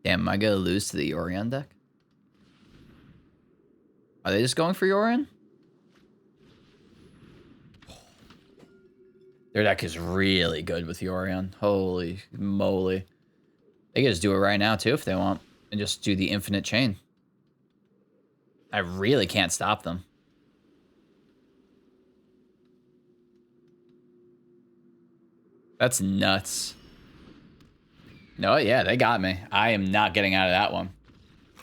Damn, am I going to lose to the Yorion deck? Are they just going for Yorion? Their deck is really good with Yorion. Holy moly. They can just do it right now, too, if they want. And just do the infinite chain. I really can't stop them. That's nuts. No, yeah, they got me. I am not getting out of that one.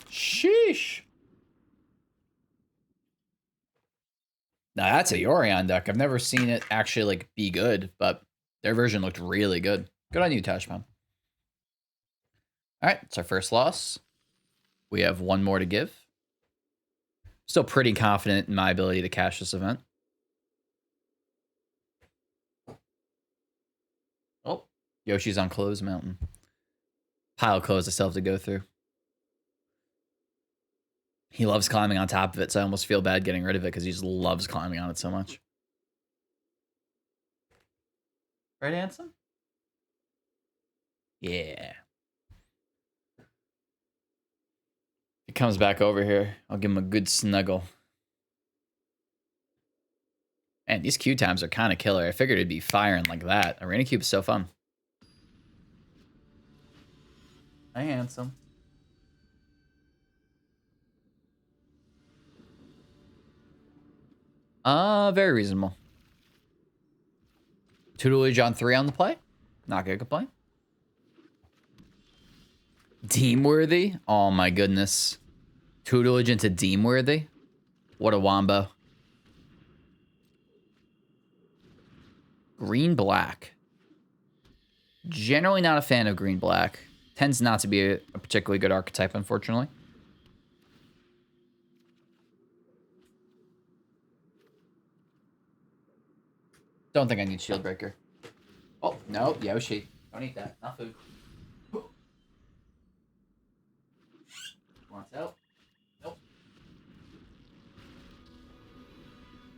Sheesh. Now, that's a Yorion deck. I've never seen it actually, like, be good, but their version looked really good. Good on you, Tashpam. All right, it's our first loss. We have one more to give. Still pretty confident in my ability to cash this event. Oh, Yoshi's on Close Mountain. Pile of clothes I still have to go through. He loves climbing on top of it, so I almost feel bad getting rid of it because he just loves climbing on it so much. Right, Handsome? Yeah. If he comes back over here, I'll give him a good snuggle. Man, these queue times are kind of killer. I figured it'd be firing like that. Arena Cube is so fun. Hi, Handsome. Very reasonable. Tutelage on 3 on the play? Not gonna complain. Deemworthy? Oh my goodness. Tutelage into Deemworthy? What a wombo. Green-black. Generally not a fan of green-black. Tends not to be a particularly good archetype, unfortunately. Don't think I need Shield Breaker. Oh, no, Yoshi. Don't eat that. Not food. Wants out? Nope.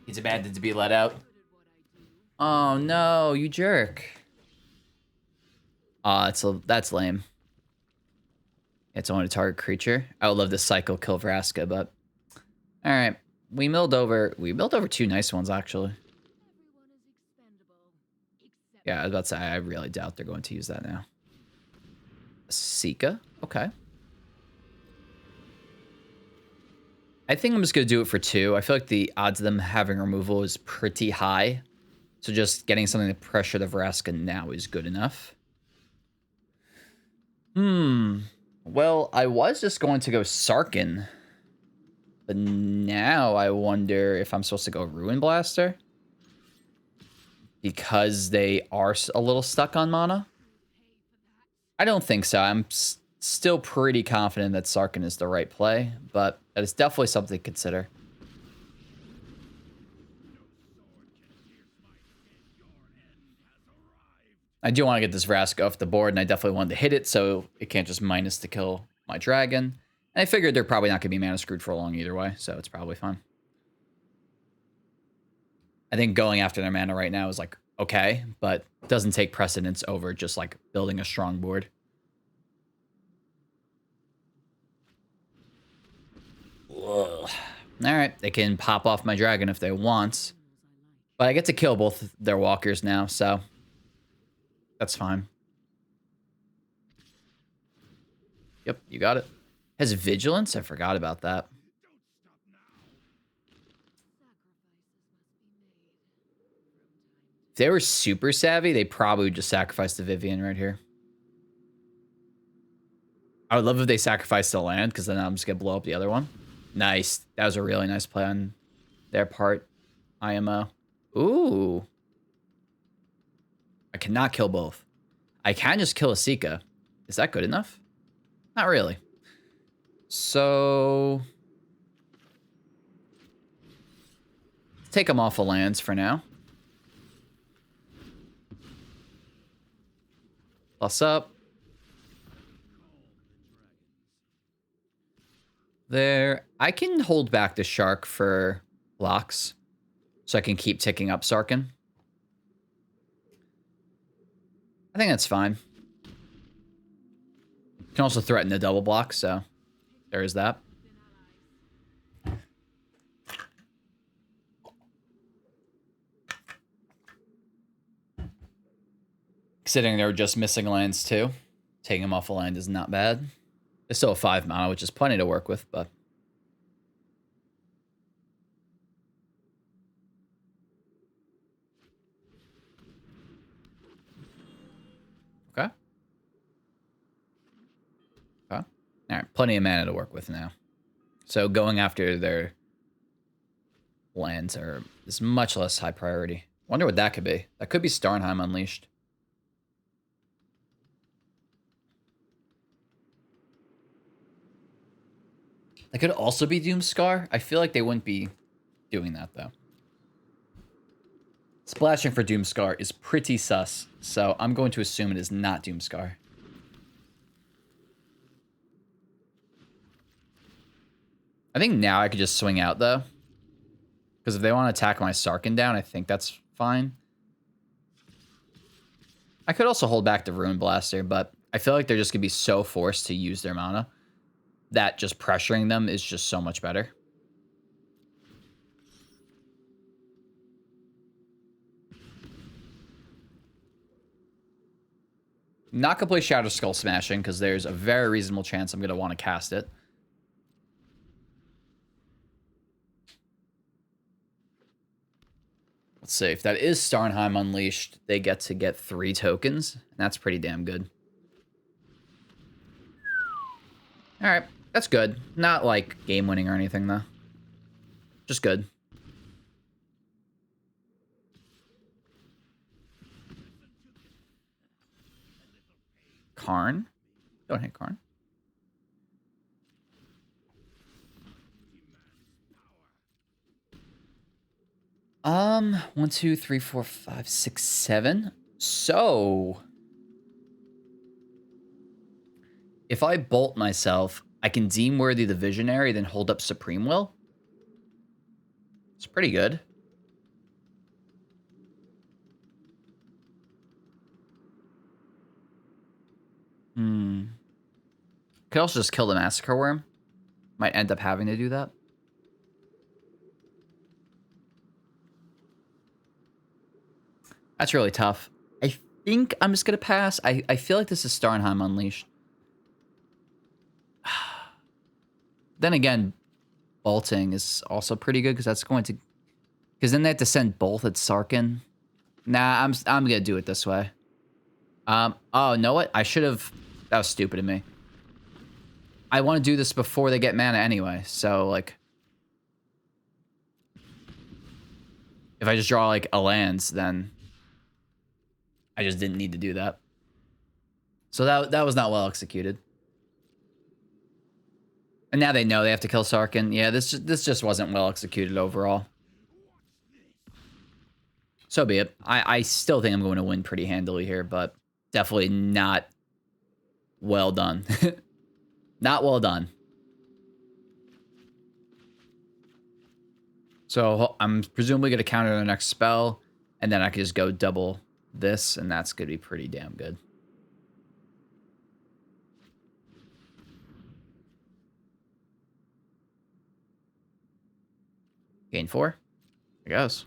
He's abandoned to be let out. Oh no, you jerk. That's lame. It's only a target creature. I would love to cycle kill Vraska, but alright. We milled over two nice ones actually. Yeah, I was about to say I really doubt they're going to use that now. Sika? Okay. I think I'm just going to do it for 2. I feel like the odds of them having removal is pretty high. So just getting something to pressure the Vraska now is good enough. Well, I was just going to go Sarkin. But now I wonder if I'm supposed to go Ruin Blaster. Because they are a little stuck on mana. I don't think so. I'm still pretty confident that Sarkin is the right play, but that is definitely something to consider. I do want to get this Vraska off the board, and I definitely wanted to hit it, so it can't just minus to kill my dragon. And I figured they're probably not going to be mana screwed for long either way, so it's probably fine. I think going after their mana right now is like okay, but doesn't take precedence over just like building a strong board. Ugh. All right, they can pop off my dragon if they want, but I get to kill both their walkers now, so that's fine. Yep, you got it. Has vigilance? I forgot about that. If they were super savvy, they probably would just sacrifice the Vivian right here. I would love if they sacrificed the land, because then I'm just going to blow up the other one. Nice. That was a really nice play on their part. IMO. Ooh. I cannot kill both. I can just kill a Sika. Is that good enough? Not really. So... let's take them off of lands for now. Plus up. There. I can hold back the shark for blocks. So I can keep ticking up Sarkin. I think that's fine. Can also threaten the double block, so there is that. Considering they were just missing lands too. Taking them off a land is not bad. It's still a 5 mana, which is plenty to work with, but... okay. Okay. Alright, plenty of mana to work with now. So going after their lands is much less high priority. Wonder what that could be. That could be Starnheim Unleashed. That could also be Doomscar. I feel like they wouldn't be doing that, though. Splashing for Doomscar is pretty sus, so I'm going to assume it is not Doomscar. I think now I could just swing out, though. Because if they want to attack my Sarkin down, I think that's fine. I could also hold back the Ruin Blaster, but I feel like they're just going to be so forced to use their mana that just pressuring them is just so much better. Not gonna play Shadow Skull Smashing because there's a very reasonable chance I'm gonna want to cast it. Let's see. If that is Starnheim Unleashed, they get to get 3 tokens. And that's pretty damn good. All right. That's good. Not like game winning or anything, though. Just good. Karn. Don't hit Karn. One, two, three, four, five, six, 7. So if I bolt myself, I can deem worthy the Visionary, then hold up Supreme Will. It's pretty good. Could also just kill the Massacre Worm. Might end up having to do that. That's really tough. I think I'm just going to pass. I feel like this is Starnheim Unleashed. Then again, bolting is also pretty good because that's going to... Because then they have to send both at Sarkin. Nah, I'm going to do it this way. Oh, know what? I should have... That was stupid of me. I want to do this before they get mana anyway, so, like... If I just draw, like, a lands, then... I just didn't need to do that. So that was not well executed. And now they know they have to kill Sarkin. Yeah, this just wasn't well executed overall. So be it. I still think I'm going to win pretty handily here, but definitely not well done. Not well done. So I'm presumably going to counter the next spell, and then I can just go double this, and that's going to be pretty damn good. Gain 4. There goes.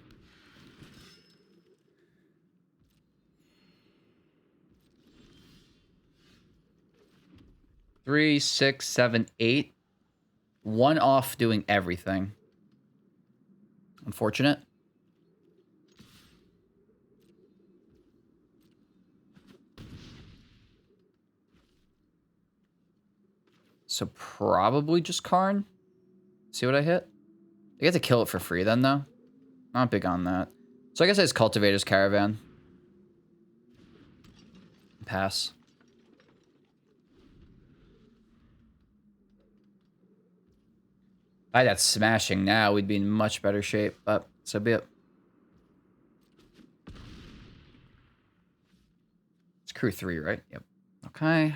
Three, 6, 7, 8. 1 off doing everything. Unfortunate. So probably just Karn. See what I hit? I get to kill it for free then, though. Not big on that. So I guess it's Cultivator's Caravan. Pass. If I had that smashing now, we'd be in much better shape, but so be it. It's crew 3, right? Yep. Okay.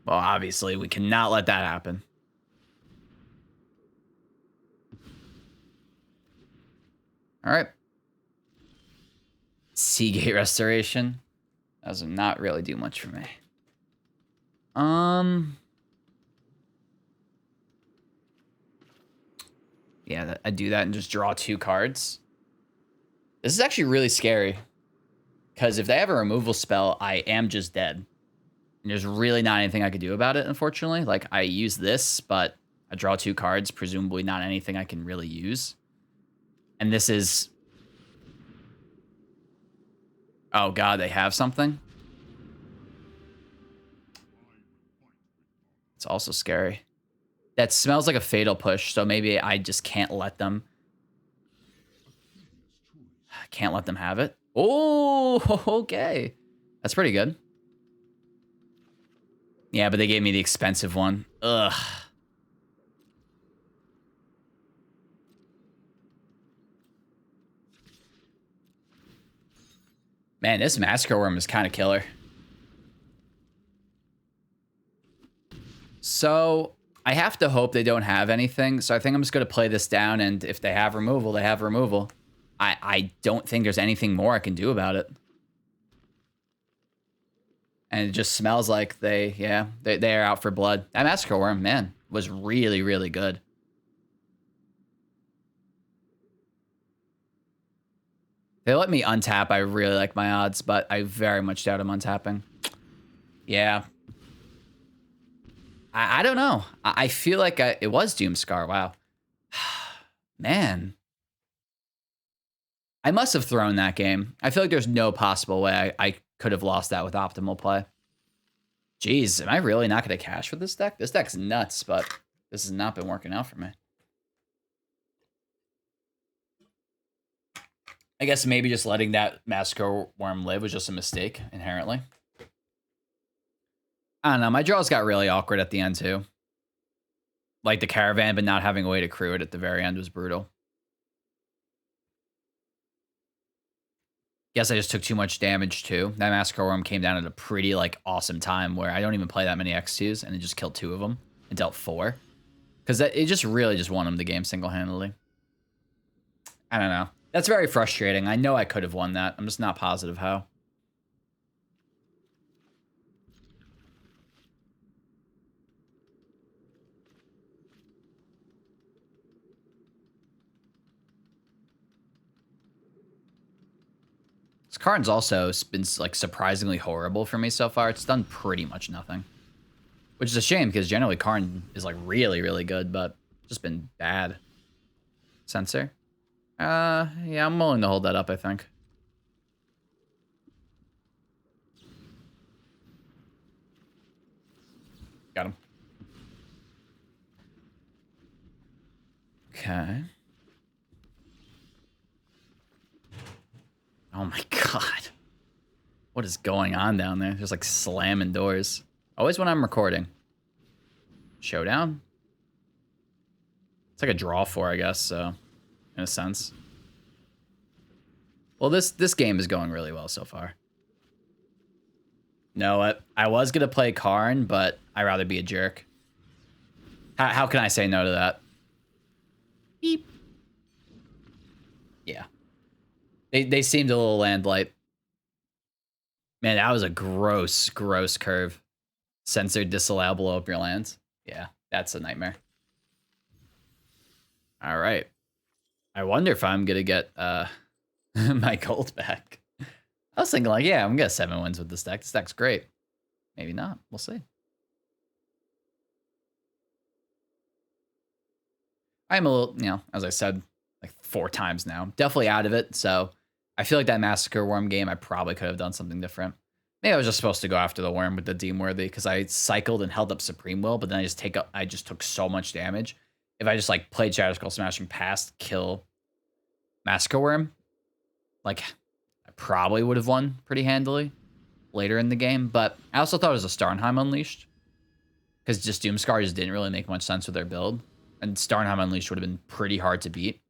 Well, obviously, we cannot let that happen. All right. Seagate Restoration. That does not really do much for me. Yeah, I do that and just draw 2 cards. This is actually really scary. Because if they have a removal spell, I am just dead. And there's really not anything I could do about it, unfortunately. Like, I use this, but I draw 2 cards. Presumably not anything I can really use. And this is... Oh, God, they have something? It's also scary. That smells like a fatal push, so maybe I just can't let them... Can't let them have it. Oh, okay. That's pretty good. Yeah, but they gave me the expensive one. Ugh. Man, this Massacre Worm is kind of killer. So, I have to hope they don't have anything. So I think I'm just going to play this down, and if they have removal, they have removal. I don't think there's anything more I can do about it. And it just smells like they are out for blood. That Massacre Worm, man, was really, really good. They let me untap. I really like my odds, but I very much doubt I'm untapping. Yeah. I don't know. I feel like it was Doomscar. Wow. Man. I must have thrown that game. I feel like there's no possible way I could have lost that with optimal play. Jeez, am I really not going to cash for this deck? This deck's nuts, but this has not been working out for me. I guess maybe just letting that Massacre Worm live was just a mistake, inherently. I don't know. My draws got really awkward at the end, too. Like the Caravan, but not having a way to crew it at the very end was brutal. Guess I just took too much damage, too. That Massacre Worm came down at a pretty, like, awesome time where I don't even play that many X2s, and it just killed 2 of them and dealt 4. Because it just really just won him the game single-handedly. I don't know. That's very frustrating. I know I could have won that. I'm just not positive how. This card's also been like surprisingly horrible for me so far. It's done pretty much nothing. Which is a shame because generally Karn is like really, really good, but just been bad. Censor? Yeah, I'm willing to hold that up, I think. Got him. Okay. Oh my god. What is going on down there? Just like slamming doors. Always when I'm recording. Showdown? It's like a draw 4, I guess, so in a sense. Well, this game is going really well so far. No, I was going to play Karn, but I'd rather be a jerk. How can I say no to that? Beep. Yeah. They seemed a little land light. Man, that was a gross, gross curve. Censored, disallow, blow up your lands. Yeah, that's a nightmare. All right. I wonder if I'm going to get my gold back. I was thinking like, yeah, I'm going to get 7 wins with this deck. This deck's great. Maybe not. We'll see. I'm a little, you know, as I said, like 4 times now. Definitely out of it, so I feel like that Massacre Worm game, I probably could have done something different. Maybe I was just supposed to go after the Worm with the Deem Worthy because I cycled and held up Supreme Will, but then I just took so much damage. If I just like played Shadow Skull Smashing past kill Massacre Worm, like I probably would have won pretty handily later in the game. But I also thought it was a Starnheim Unleashed because just Doomscar just didn't really make much sense with their build, and Starnheim Unleashed would have been pretty hard to beat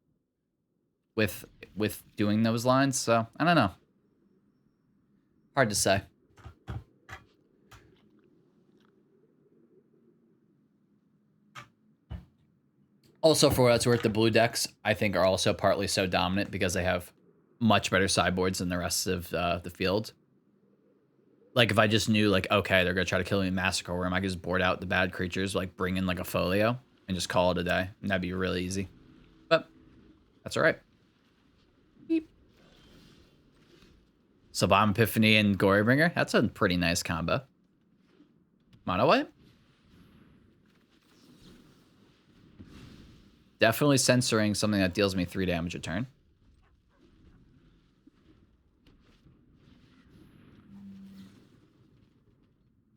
with doing those lines. So I don't know. Hard to say. Also, for what it's worth, the blue decks, I think, are also partly so dominant because they have much better sideboards than the rest of the field. Like, if I just knew, like, okay, they're going to try to kill me in Massacre Worm, I could just board out the bad creatures, like, bring in, like, a Folio, and just call it a day. And that'd be really easy. But that's all right. Beep. Sublime Epiphany and Gorybringer. That's a pretty nice combo. Mono white? Definitely censoring something that deals me 3 damage a turn.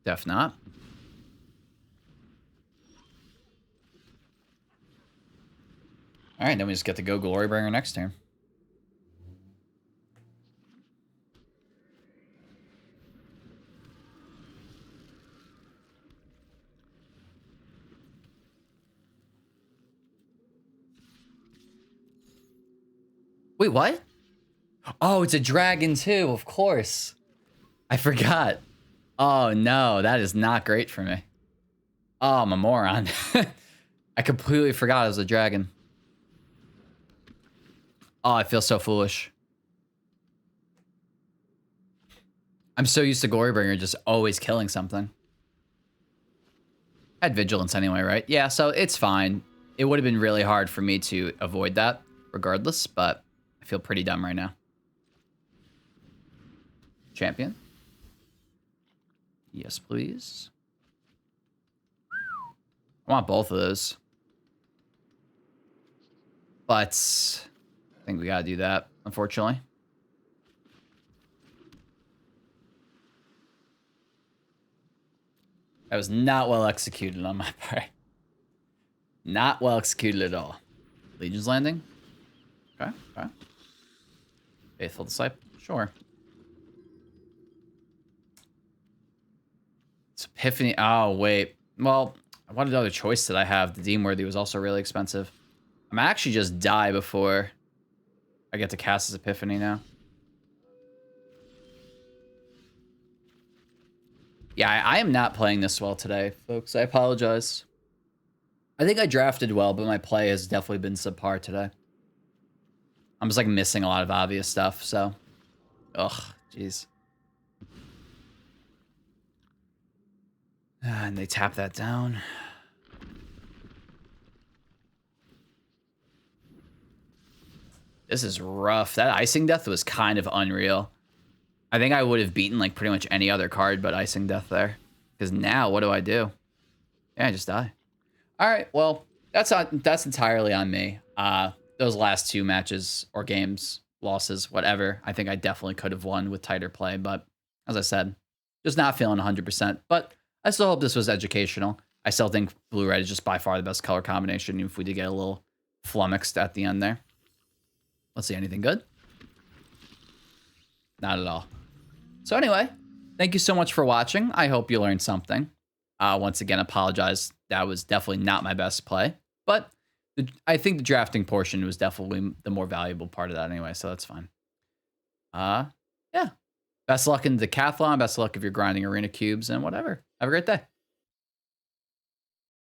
Def not. All right, then we just get to go Glorybringer next turn. Wait, what? Oh, it's a dragon too, of course. I forgot. Oh no, that is not great for me. Oh, I'm a moron. I completely forgot it was a dragon. Oh, I feel so foolish. I'm so used to Glorybringer just always killing something. I had Vigilance anyway, right? Yeah, so it's fine. It would have been really hard for me to avoid that regardless, but I feel pretty dumb right now. Champion? Yes, please. I want both of those. But I think we gotta do that, unfortunately. That was not well executed on my part. Not well executed at all. Legion's Landing? Okay, okay. Faithful Disciple? Sure. It's Epiphany. Oh, wait. Well, what other choice did I have? The Deemworthy was also really expensive. I'm actually just die before I get to cast as Epiphany now. Yeah, I am not playing this well today, folks. I apologize. I think I drafted well, but my play has definitely been subpar today. I'm just like missing a lot of obvious stuff, so. Ugh, jeez. And they tap that down. This is rough. That Icing Death was kind of unreal. I think I would have beaten like pretty much any other card but Icing Death there. Because now, what do I do? Yeah, I just die. All right, well, that's entirely on me. Those last two matches or games, losses, whatever, I think I definitely could have won with tighter play. But as I said, just not feeling 100%. But I still hope this was educational. I still think blue-red is just by far the best color combination, even if we did get a little flummoxed at the end there. Let's see, anything good? Not at all. So anyway, thank you so much for watching. I hope you learned something. Once again, apologize. That was definitely not my best play. But I think the drafting portion was definitely the more valuable part of that anyway, so that's fine. Yeah. Best of luck in the decathlon. Best of luck if you're grinding arena cubes and whatever. Have a great day.